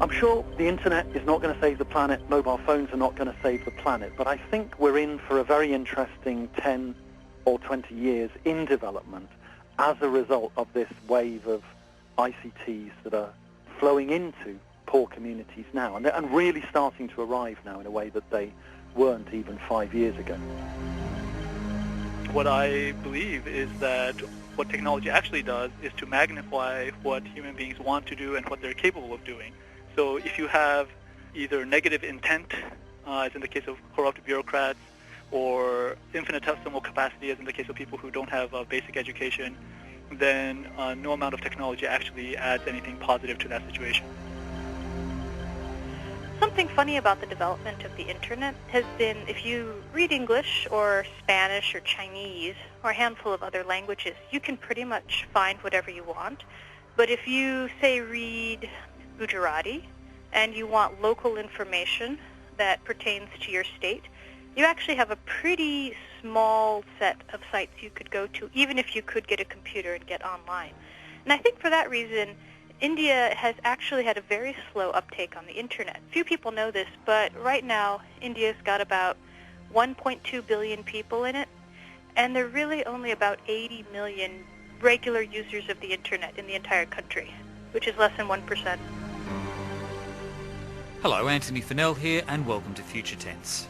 I'm sure the internet is not going to save the planet, mobile phones are not going to save the planet, but I think we're in for a very interesting 10 or 20 years in development as a result of this wave of ICTs that are flowing into poor communities now and really starting to arrive now in a way that they weren't even 5 years ago. What I believe is that what technology actually does is to magnify what human beings want to do and what they're capable of doing. So if you have either negative intent, as in the case of corrupt bureaucrats, or infinitesimal capacity, as in the case of people who don't have a basic education, then no amount of technology actually adds anything positive to that situation. Something funny about the development of the internet has been, if you read English or Spanish or Chinese or a handful of other languages, you can pretty much find whatever you want. But if you, say, read Gujarati and you want local information that pertains to your state, you actually have a pretty small set of sites you could go to, even if you could get a computer and get online. And I think for that reason, India has actually had a very slow uptake on the internet. Few people know this, but right now India's got about 1.2 billion people in it, and there are really only about 80 million regular users of the internet in the entire country, which is less than 1%. Hello, Anthony Fennell here, and welcome to Future Tense.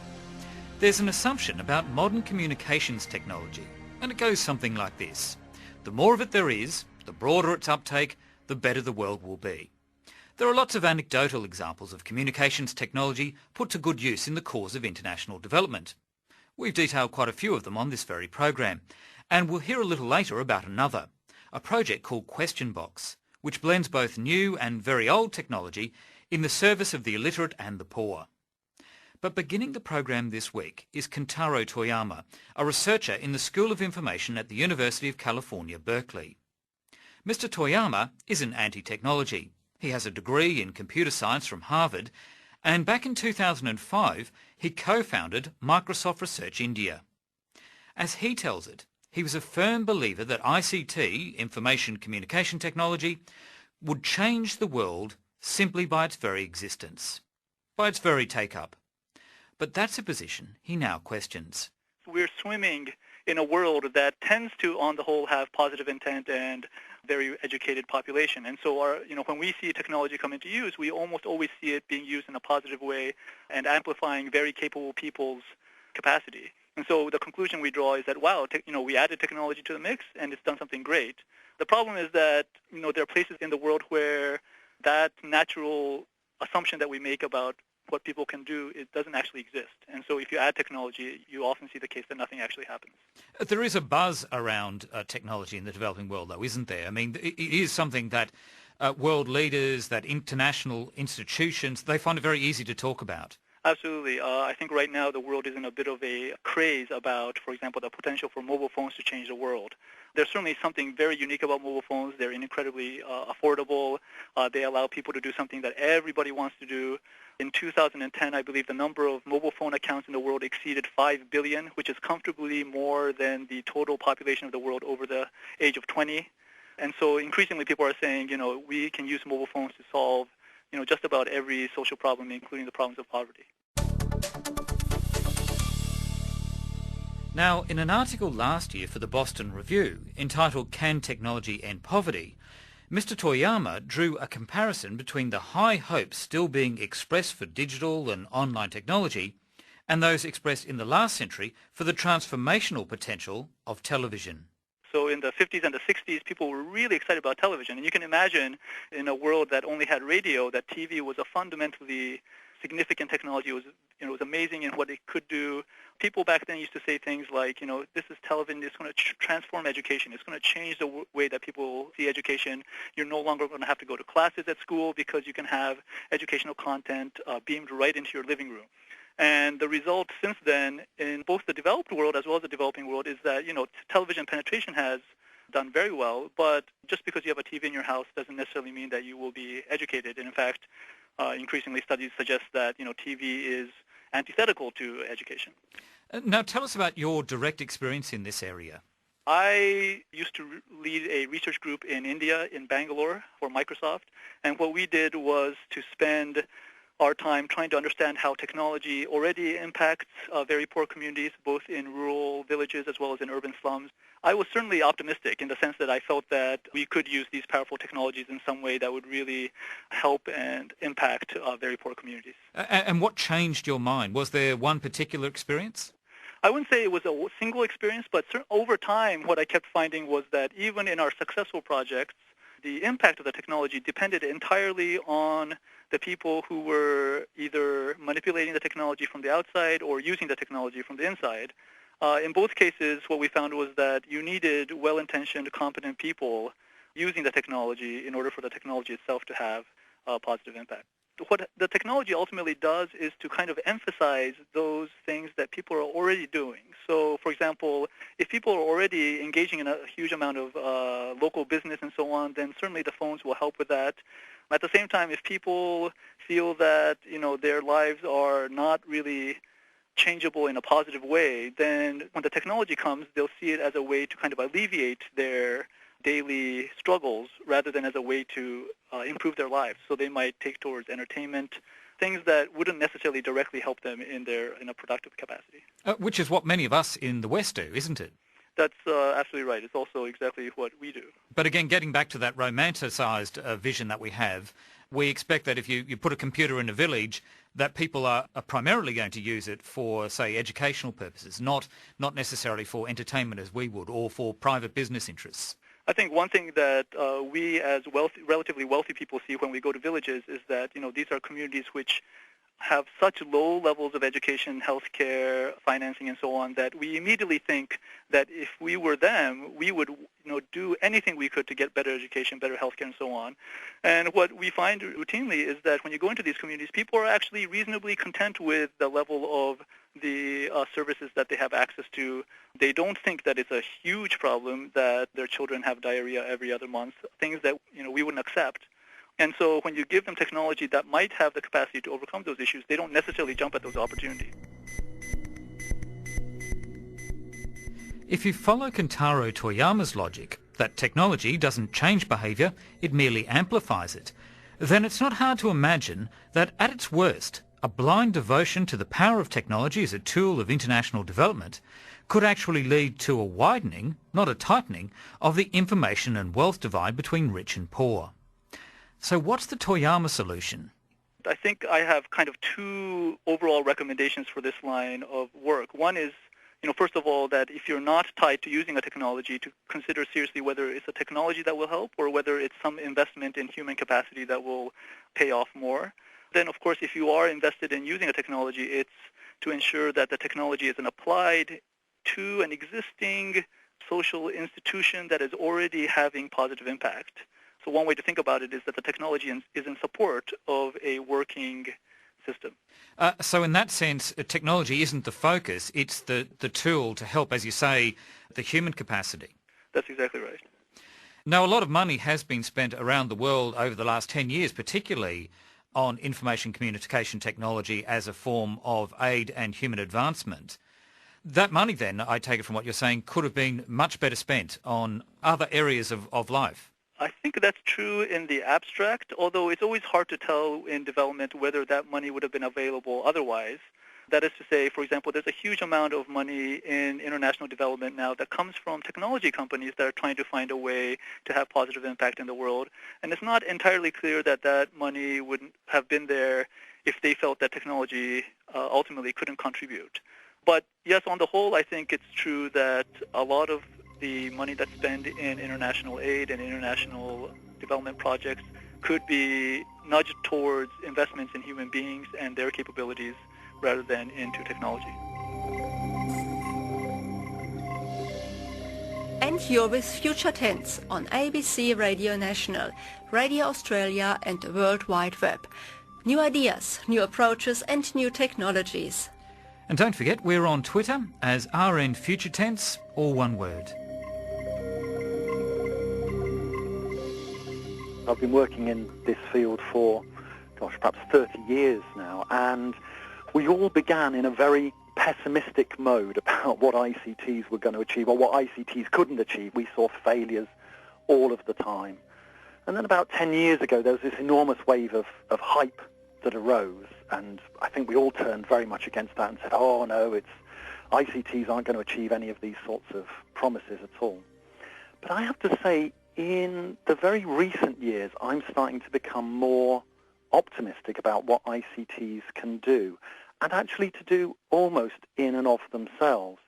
There's an assumption about modern communications technology, and it goes something like this. The more of it there is, the broader its uptake, the better the world will be. There are lots of anecdotal examples of communications technology put to good use in the cause of international development. We've detailed quite a few of them on this very program, and we'll hear a little later about another, a project called Question Box, which blends both new and very old technology in the service of the illiterate and the poor. But beginning the program this week is Kentaro Toyama, a researcher in the School of Information at the University of California, Berkeley. Mr. Toyama isn't anti-technology. He has a degree in computer science from Harvard, and back in 2005 he co-founded Microsoft Research India. As he tells it, he was a firm believer that ICT, information communication technology, would change the world simply by its very existence, by its very take-up. But that's a position he now questions. We're swimming in a world that tends to, on the whole, have positive intent and very educated population. And so when we see technology come into use, we almost always see it being used in a positive way and amplifying very capable people's capacity. And so the conclusion we draw is that, wow, we added technology to the mix and it's done something great. The problem is that, there are places in the world where that natural assumption that we make about what people can do, it doesn't actually exist. And so if you add technology, you often see the case that nothing actually happens. There is a buzz around technology in the developing world, though, isn't there? I mean, it is something that world leaders, that international institutions, they find it very easy to talk about. Absolutely. I think right now the world is in a bit of a craze about, for example, the potential for mobile phones to change the world. There's certainly something very unique about mobile phones. They're incredibly affordable. They allow people to do something that everybody wants to do. In 2010, I believe the number of mobile phone accounts in the world exceeded 5 billion, which is comfortably more than the total population of the world over the age of 20. And so increasingly people are saying, we can use mobile phones to solve, just about every social problem, including the problems of poverty. Now, in an article last year for the Boston Review entitled Can Technology End Poverty?, Mr. Toyama drew a comparison between the high hopes still being expressed for digital and online technology and those expressed in the last century for the transformational potential of television. So in the 50s and the 60s, people were really excited about television. And you can imagine in a world that only had radio, that TV was a fundamentally significant technology. It was amazing in what it could do. People back then used to say things like, this is television, it's going to transform education. It's going to change the way that people see education. You're no longer going to have to go to classes at school because you can have educational content beamed right into your living room. And the result since then in both the developed world as well as the developing world is that, television penetration has done very well, but just because you have a TV in your house doesn't necessarily mean that you will be educated. And in fact, increasingly studies suggest that, TV is antithetical to education. Now tell us about your direct experience in this area. I used to lead a research group in India, in Bangalore, for Microsoft. And what we did was to spend our time trying to understand how technology already impacts very poor communities, both in rural villages as well as in urban slums. I was certainly optimistic in the sense that I felt that we could use these powerful technologies in some way that would really help and impact very poor communities. And what changed your mind? Was there one particular experience? I wouldn't say it was a single experience, but over time what I kept finding was that even in our successful projects, the impact of the technology depended entirely on the people who were either manipulating the technology from the outside or using the technology from the inside. In both cases, what we found was that you needed well-intentioned, competent people using the technology in order for the technology itself to have a positive impact. What the technology ultimately does is to kind of emphasize those things that people are already doing. So, for example, if people are already engaging in a huge amount of local business and so on, then certainly the phones will help with that. At the same time, if people feel that, their lives are not really changeable in a positive way, then when the technology comes, they'll see it as a way to kind of alleviate their daily struggles rather than as a way to improve their lives. So they might take towards entertainment, things that wouldn't necessarily directly help them in a productive capacity. Which is what many of us in the West do, isn't it? That's absolutely right. It's also exactly what we do. But again, getting back to that romanticised vision that we have, we expect that if you put a computer in a village, that people are primarily going to use it for, say, educational purposes, not necessarily for entertainment as we would, or for private business interests. I think one thing that we as relatively wealthy people see when we go to villages is that, these are communities which have such low levels of education, healthcare, financing, and so on, that we immediately think that if we were them, we would do anything we could to get better education, better healthcare, and so on. And what we find routinely is that when you go into these communities, people are actually reasonably content with the level of the services that they have access to. They don't think that it's a huge problem that their children have diarrhea every other month, things that we wouldn't accept. And so when you give them technology that might have the capacity to overcome those issues, they don't necessarily jump at those opportunities. If you follow Kentaro Toyama's logic that technology doesn't change behaviour, it merely amplifies it, then it's not hard to imagine that at its worst, a blind devotion to the power of technology as a tool of international development could actually lead to a widening, not a tightening, of the information and wealth divide between rich and poor. So what's the Toyama solution? I think I have kind of two overall recommendations for this line of work. One is, first of all, that if you're not tied to using a technology, to consider seriously whether it's a technology that will help or whether it's some investment in human capacity that will pay off more. Then, of course, if you are invested in using a technology, it's to ensure that the technology isn't applied to an existing social institution that is already having positive impact. So one way to think about it is that the technology is in support of a working system. So in that sense, technology isn't the focus, it's the tool to help, as you say, the human capacity. That's exactly right. Now, a lot of money has been spent around the world over the last 10 years, particularly on information communication technology as a form of aid and human advancement. That money then, I take it from what you're saying, could have been much better spent on other areas of life. I think that's true in the abstract, although it's always hard to tell in development whether that money would have been available otherwise. That is to say, for example, there's a huge amount of money in international development now that comes from technology companies that are trying to find a way to have positive impact in the world. And it's not entirely clear that that money wouldn't have been there if they felt that technology ultimately couldn't contribute. But yes, on the whole, I think it's true that a lot of the money that's spent in international aid and international development projects could be nudged towards investments in human beings and their capabilities rather than into technology. And you're with Future Tense on ABC Radio National, Radio Australia and the World Wide Web. New ideas, new approaches and new technologies. And don't forget, we're on Twitter as RN Future Tense, all one word. I've been working in this field for, perhaps 30 years now, and we all began in a very pessimistic mode about what ICTs were going to achieve or what ICTs couldn't achieve. We saw failures all of the time. And then about 10 years ago, there was this enormous wave of hype that arose, and I think we all turned very much against that and said, oh no, ICTs aren't going to achieve any of these sorts of promises at all. But I have to say, in the very recent years, I'm starting to become more optimistic about what ICTs can do, and actually to do almost in and of themselves.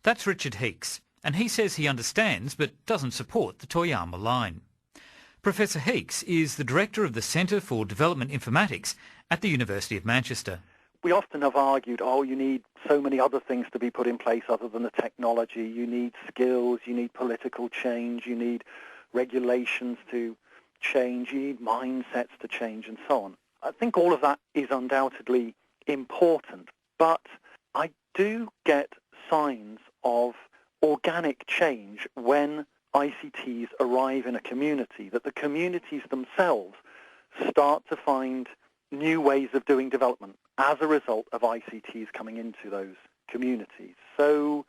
That's Richard Heeks, and he says he understands but doesn't support the Toyama line. Professor Heeks is the Director of the Centre for Development Informatics at the University of Manchester. We often have argued, you need so many other things to be put in place other than the technology. You need skills, you need political change, you need regulations to change, you need mindsets to change, and so on. I think all of that is undoubtedly important, but I do get signs of organic change when ICTs arrive in a community, that the communities themselves start to find new ways of doing development as a result of ICTs coming into those communities. So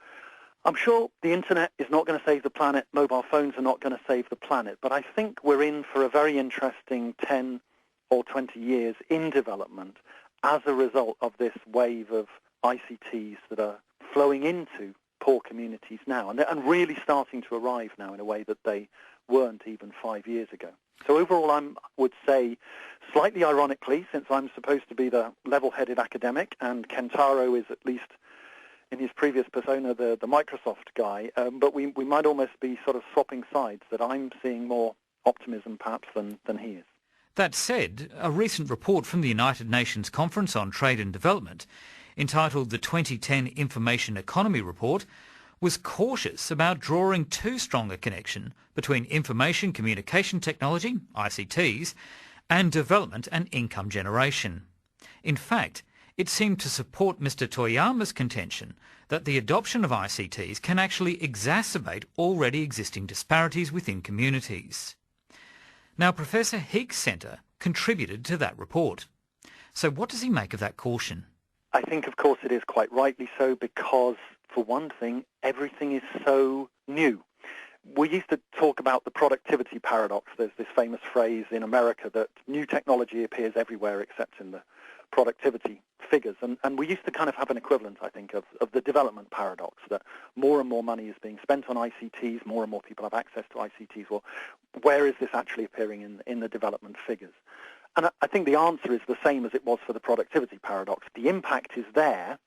I'm sure the internet is not going to save the planet, mobile phones are not going to save the planet, but I think we're in for a very interesting 10 or 20 years in development as a result of this wave of ICTs that are flowing into poor communities now and really starting to arrive now in a way that they weren't even 5 years ago. So overall, I would say, slightly ironically, since I'm supposed to be the level-headed academic and Kentaro is at least in his previous persona the Microsoft guy, but we might almost be sort of swapping sides, that I'm seeing more optimism perhaps than he is. That said, a recent report from the United Nations Conference on Trade and Development, entitled the 2010 Information Economy Report, was cautious about drawing too strong a connection between information communication technology, ICTs, and development and income generation. In fact, it seemed to support Mr. Toyama's contention that the adoption of ICTs can actually exacerbate already existing disparities within communities. Now, Professor Heeks' centre contributed to that report. So what does he make of that caution? I think, of course, it is quite rightly so because, for one thing, everything is so new. We used to talk about the productivity paradox. There's this famous phrase in America that new technology appears everywhere except in the productivity figures. And we used to kind of have an equivalent, I think, of the development paradox, that more and more money is being spent on ICTs, more and more people have access to ICTs. Well, where is this actually appearing in the development figures? And I think the answer is the same as it was for the productivity paradox. The impact is there,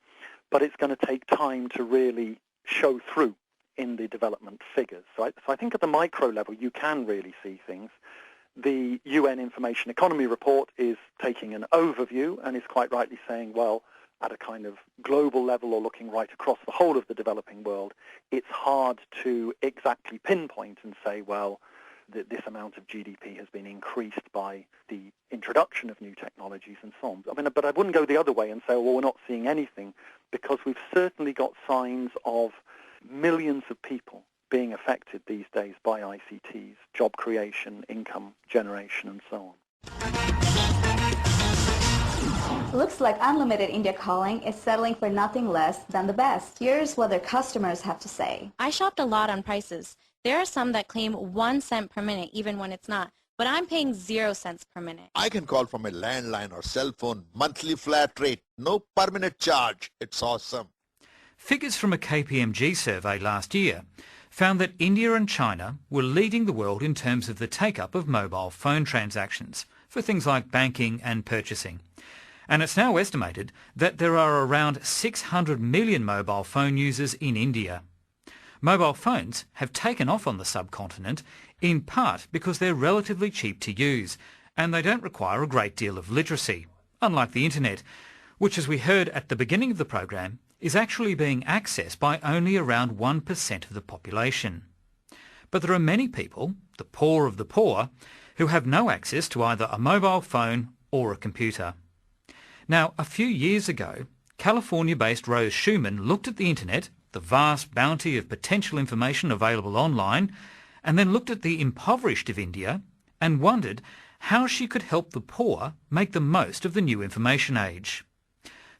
but it's going to take time to really show through in the development figures. So I think at the micro level, you can really see things. The UN Information Economy Report is taking an overview and is quite rightly saying, well, at a kind of global level or looking right across the whole of the developing world, it's hard to exactly pinpoint and say, well, this amount of GDP has been increased by the introduction of new technologies and so on. I mean, but I wouldn't go the other way and say, well, we're not seeing anything, because we've certainly got signs of millions of people being affected these days by ICTs, job creation, income generation, and so on. Looks like unlimited India calling is settling for nothing less than the best. Here's what their customers have to say. I shopped a lot on prices. There are some that claim 1 cent per minute even when it's not, but I'm paying 0 cents per minute. I can call from a landline or cell phone, monthly flat rate, no permanent charge. It's awesome. Figures from a KPMG survey last year found that India and China were leading the world in terms of the take-up of mobile phone transactions for things like banking and purchasing. And it's now estimated that there are around 600 million mobile phone users in India. Mobile phones have taken off on the subcontinent in part because they're relatively cheap to use and they don't require a great deal of literacy, unlike the internet, which, as we heard at the beginning of the program, is actually being accessed by only around 1% of the population. But there are many people, the poor of the poor, who have no access to either a mobile phone or a computer. Now, a few years ago, California-based Rose Shuman looked at the internet, the vast bounty of potential information available online, and then looked at the impoverished of India and wondered how she could help the poor make the most of the new information age.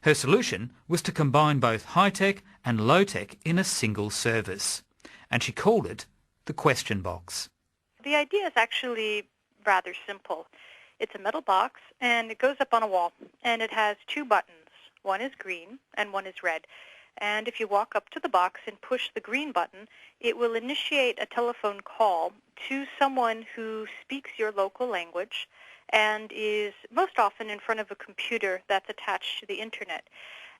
Her solution was to combine both high-tech and low-tech in a single service, and she called it the question box. The idea is actually rather simple. It's a metal box, and it goes up on a wall, and it has two buttons. One is green, and one is red. And if you walk up to the box and push the green button, it will initiate a telephone call to someone who speaks your local language and is most often in front of a computer that's attached to the internet.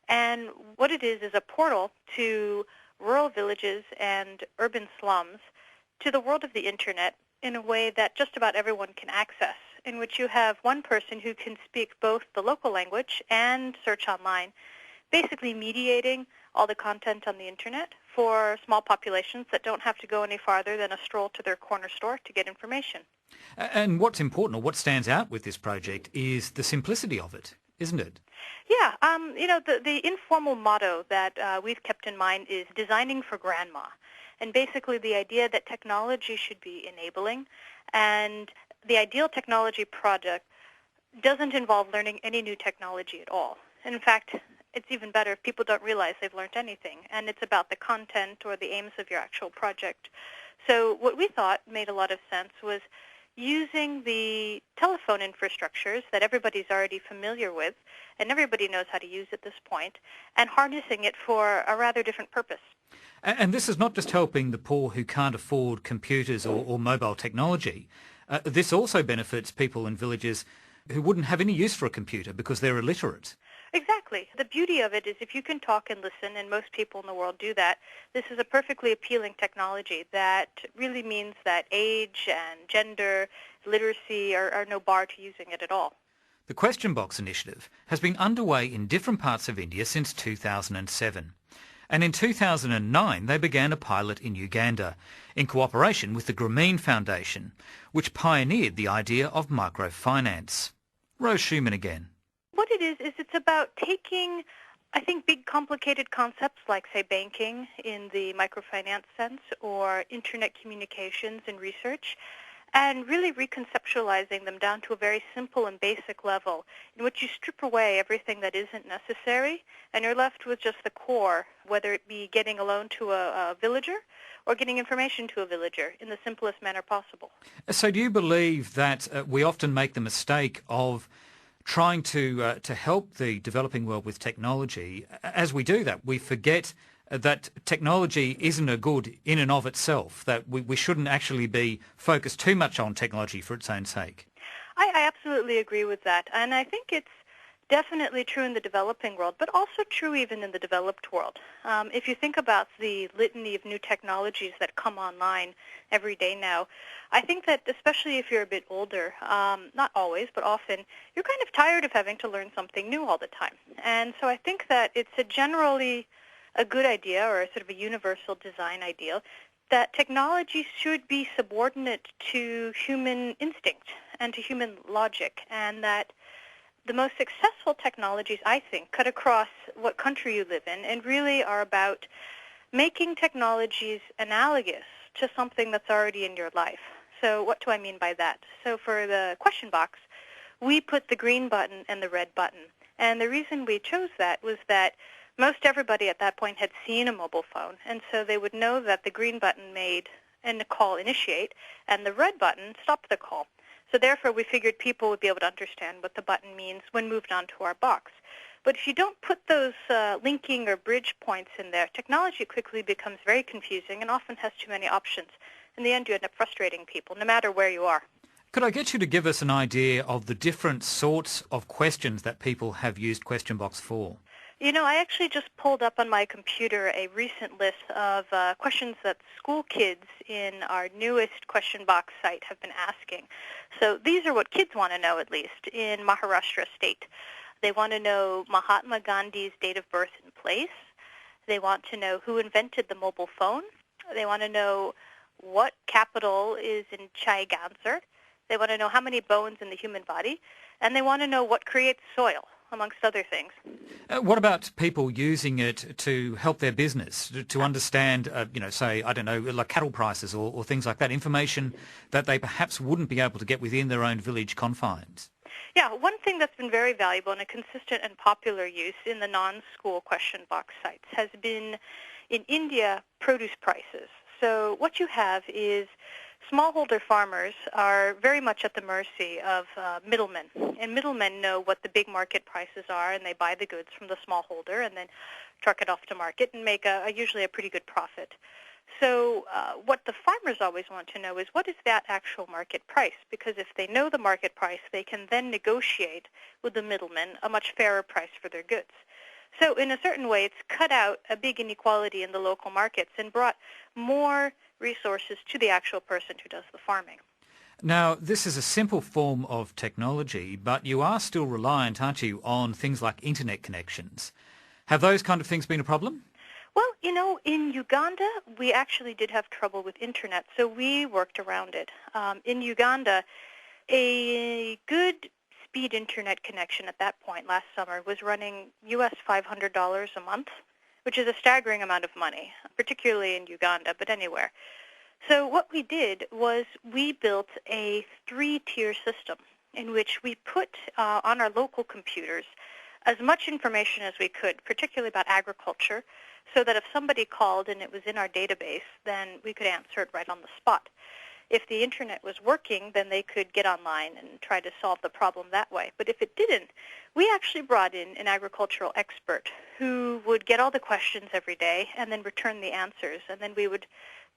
And what it is a portal to rural villages and urban slums to the world of the internet in a way that just about everyone can access, in which you have one person who can speak both the local language and search online, basically mediating all the content on the internet for small populations that don't have to go any farther than a stroll to their corner store to get information. And what's important, or what stands out with this project, is the simplicity of it, isn't it? Yeah, the informal motto that we've kept in mind is designing for grandma. And basically the idea that technology should be enabling, and the ideal technology project doesn't involve learning any new technology at all. And in fact, it's even better if people don't realize they've learned anything, and it's about the content or the aims of your actual project. So what we thought made a lot of sense was using the telephone infrastructures that everybody's already familiar with, and everybody knows how to use at this point, and harnessing it for a rather different purpose. And this is not just helping the poor who can't afford computers or mobile technology. This also benefits people in villages who wouldn't have any use for a computer because they're illiterate. Exactly. The beauty of it is if you can talk and listen, and most people in the world do that, this is a perfectly appealing technology that really means that age and gender, literacy are no bar to using it at all. The Question Box initiative has been underway in different parts of India since 2007. And in 2009 they began a pilot in Uganda in cooperation with the Grameen Foundation, which pioneered the idea of microfinance. Rose Shuman again. What it is it's about taking, I think, big complicated concepts like, say, banking in the microfinance sense, or internet communications and research, and really reconceptualizing them down to a very simple and basic level in which you strip away everything that isn't necessary, and you're left with just the core, whether it be getting a loan to a villager or getting information to a villager in the simplest manner possible. So do you believe that we often make the mistake of trying to help the developing world with technology? As we do that, we forget that technology isn't a good in and of itself, that we shouldn't actually be focused too much on technology for its own sake. I absolutely agree with that, and I think it's definitely true in the developing world, but also true even in the developed world. If you think about the litany of new technologies that come online every day now, I think that especially if you're a bit older, not always, but often, you're kind of tired of having to learn something new all the time. And so I think that it's generally a good idea, or a sort of a universal design ideal, that technology should be subordinate to human instinct and to human logic, and that the most successful technologies, I think, cut across what country you live in and really are about making technologies analogous to something that's already in your life. So what do I mean by that? So for the question box, we put the green button and the red button. And the reason we chose that was that most everybody at that point had seen a mobile phone, and so they would know that the green button made a call initiate, and the red button stopped the call. So therefore, we figured people would be able to understand what the button means when moved on to our box. But if you don't put those linking or bridge points in there, technology quickly becomes very confusing and often has too many options. In the end, you end up frustrating people, no matter where you are. Could I get you to give us an idea of the different sorts of questions that people have used Question Box for? You know, I actually just pulled up on my computer a recent list of questions that school kids in our newest Question Box site have been asking. So these are what kids want to know, at least, in Maharashtra state. They want to know Mahatma Gandhi's date of birth and place. They want to know who invented the mobile phone. They want to know what capital is in Chaiganser. They want to know how many bones in the human body. And they want to know what creates soil, amongst other things. What about people using it to help their business, to understand, say, I don't know, like cattle prices or things like that, information that they perhaps wouldn't be able to get within their own village confines? Yeah, one thing that's been very valuable and a consistent and popular use in the non-school question box sites has been, in India, produce prices. So what you have is smallholder farmers are very much at the mercy of middlemen, and middlemen know what the big market prices are, and they buy the goods from the smallholder and then truck it off to market and make usually a pretty good profit. So what the farmers always want to know is, what is that actual market price? Because if they know the market price, they can then negotiate with the middlemen a much fairer price for their goods. So in a certain way, it's cut out a big inequality in the local markets and brought more resources to the actual person who does the farming. Now, this is a simple form of technology, but you are still reliant, aren't you, on things like internet connections. Have those kind of things been a problem? Well, in Uganda, we actually did have trouble with internet, so we worked around it. In Uganda, a good speed internet connection at that point last summer was running US $500 a month, which is a staggering amount of money, particularly in Uganda, but anywhere. So what we did was we built a 3-tier system in which we put on our local computers as much information as we could, particularly about agriculture, so that if somebody called and it was in our database, then we could answer it right on the spot. If the internet was working, then they could get online and try to solve the problem that way. But if it didn't, we actually brought in an agricultural expert who would get all the questions every day and then return the answers, and then we would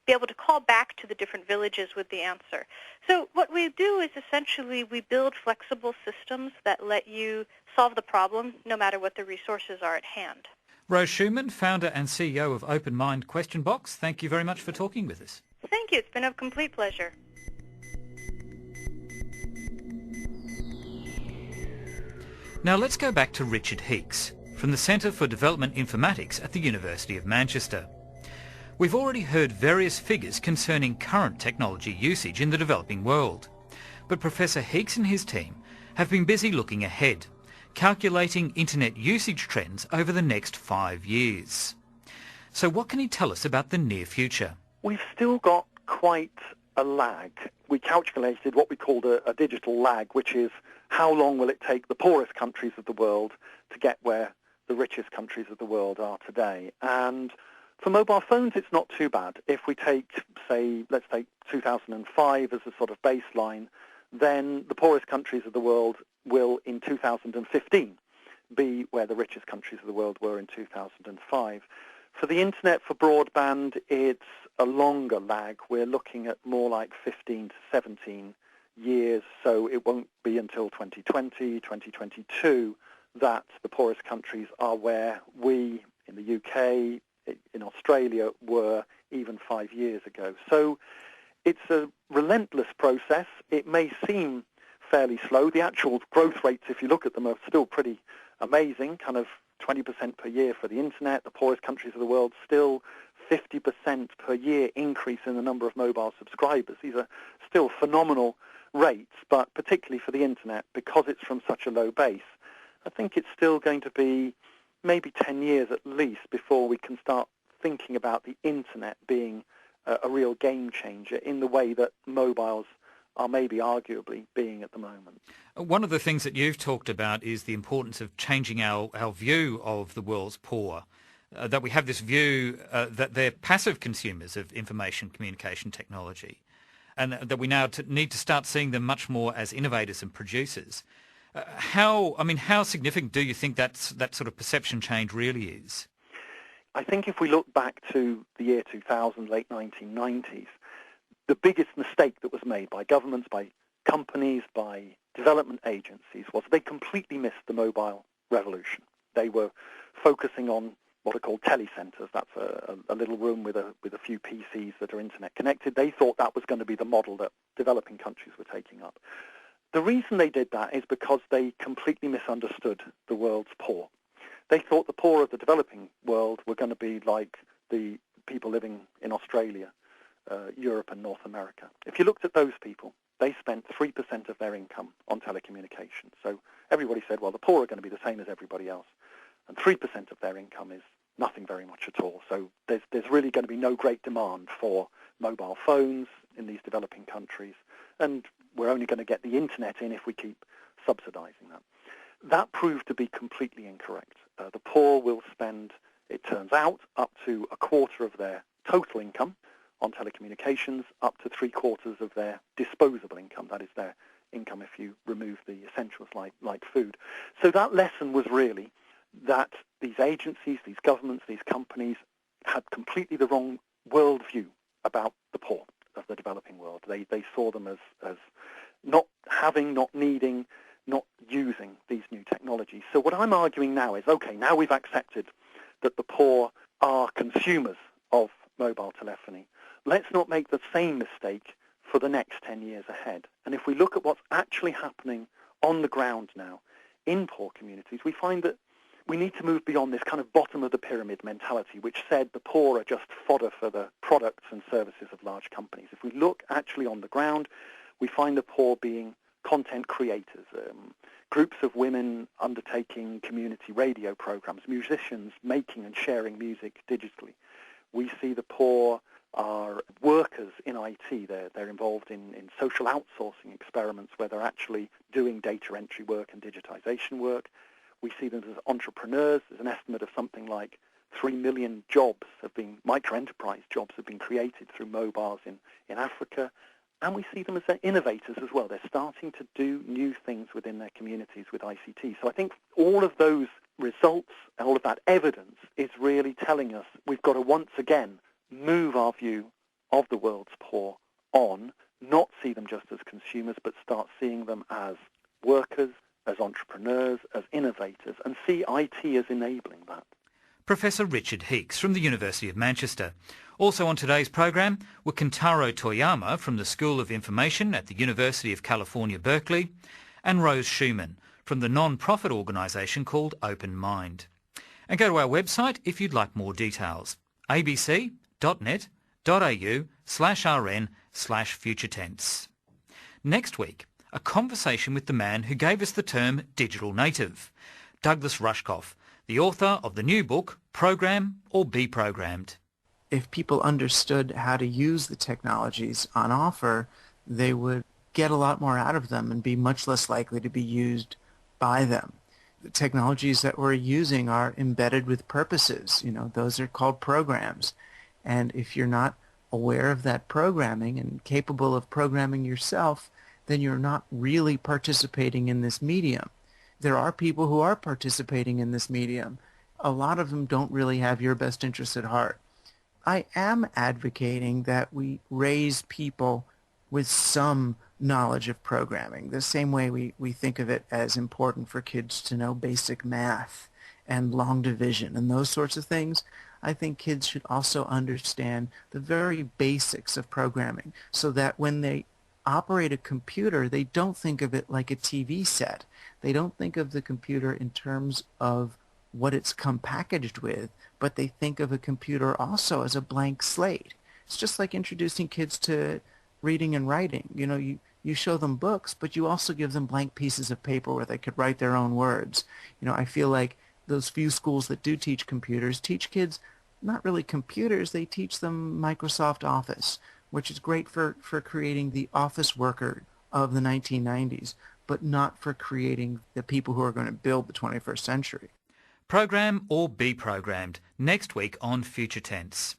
be able to call back to the different villages with the answer. So what we do is essentially we build flexible systems that let you solve the problem no matter what the resources are at hand. Rose Shuman, founder and CEO of Open Mind Question Box, thank you very much for talking with us. Thank you. It's been a complete pleasure. Now let's go back to Richard Heeks from the Centre for Development Informatics at the University of Manchester. We've already heard various figures concerning current technology usage in the developing world, but Professor Heeks and his team have been busy looking ahead, calculating internet usage trends over the next 5 years. So what can he tell us about the near future? We've still got quite a lag. We calculated what we called a digital lag, which is how long will it take the poorest countries of the world to get where the richest countries of the world are today. And for mobile phones, it's not too bad. If we take, say, let's take 2005 as a sort of baseline, then the poorest countries of the world will, in 2015, be where the richest countries of the world were in 2005. For the internet, for broadband, it's a longer lag. We're looking at more like 15 to 17 years, so it won't be until 2020, 2022 that the poorest countries are where we in the UK, in Australia, were even 5 years ago. So it's a relentless process. It may seem fairly slow. The actual growth rates, if you look at them, are still pretty amazing, kind of 20% per year for the internet. The poorest countries of the world, still 50% per year increase in the number of mobile subscribers. These are still phenomenal rates, but particularly for the internet, because it's from such a low base, I think it's still going to be maybe 10 years at least before we can start thinking about the internet being a real game changer in the way that mobiles are maybe arguably being at the moment. One of the things that you've talked about is the importance of changing our view of the world's poor, that we have this view that they're passive consumers of information communication technology, and that we now need to start seeing them much more as innovators and producers. How significant do you think that sort of perception change really is? I think if we look back to the year 2000, late 1990s, the biggest mistake that was made by governments, by companies, by development agencies was they completely missed the mobile revolution. They were focusing on what are called telecentres. That's a little room with a few PCs that are internet connected. They thought that was going to be the model that developing countries were taking up. The reason they did that is because they completely misunderstood the world's poor. They thought the poor of the developing world were going to be like the people living in Australia, Europe and North America. If you looked at those people, they spent 3% of their income on telecommunications. So everybody said, well, the poor are going to be the same as everybody else. And 3% of their income is nothing very much at all. So there's really going to be no great demand for mobile phones in these developing countries. And we're only going to get the internet in if we keep subsidizing that. That proved to be completely incorrect. The poor will spend, it turns out, up to a quarter of their total income on telecommunications, up to three-quarters of their disposable income. That is their income if you remove the essentials like food. So that lesson was really that these agencies, these governments, these companies had completely the wrong worldview about the poor of the developing world. They saw them as not having, not needing, not using these new technologies. So what I'm arguing now is, okay, now we've accepted that the poor are consumers of mobile telephony. Let's not make the same mistake for the next 10 years ahead. And if we look at what's actually happening on the ground now in poor communities, we find that we need to move beyond this kind of bottom-of-the-pyramid mentality, which said the poor are just fodder for the products and services of large companies. If we look actually on the ground, we find the poor being content creators, groups of women undertaking community radio programs, musicians making and sharing music digitally. We see the poor are workers in IT. They're involved in social outsourcing experiments where they're actually doing data entry work and digitization work. We see them as entrepreneurs. There's an estimate of something like 3 million jobs have been, micro-enterprise jobs have been created through mobiles in Africa. And we see them as innovators as well. They're starting to do new things within their communities with ICT. So I think all of those results and all of that evidence is really telling us we've got to once again move our view of the world's poor on, not see them just as consumers, but start seeing them as workers, as entrepreneurs, as innovators, and see IT as enabling that. Professor Richard Heeks from the University of Manchester. Also on today's program were Kentaro Toyama from the School of Information at the University of California, Berkeley, and Rose Shuman from the non-profit organisation called Open Mind. And go to our website if you'd like more details, abc.net.au/rn/future-tense. Next week, a conversation with the man who gave us the term digital native, Douglas Rushkoff, the author of the new book, Program or Be Programmed. If people understood how to use the technologies on offer, they would get a lot more out of them and be much less likely to be used by them. The technologies that we're using are embedded with purposes. Those are called programs. And if you're not aware of that programming and capable of programming yourself, then you're not really participating in this medium. There are people who are participating in this medium. A lot of them don't really have your best interests at heart. I am advocating that we raise people with some knowledge of programming, the same way we think of it as important for kids to know basic math and long division and those sorts of things. I think kids should also understand the very basics of programming so that when they operate a computer, they don't think of it like a TV set. They don't think of the computer in terms of what it's come packaged with, but they think of a computer also as a blank slate. It's just like introducing kids to reading and writing. You show them books, but you also give them blank pieces of paper where they could write their own words. I feel like those few schools that do teach computers teach kids not really computers, they teach them Microsoft Office, which is great for creating the office worker of the 1990s, but not for creating the people who are going to build the 21st century. Program or Be Programmed, next week on Future Tense.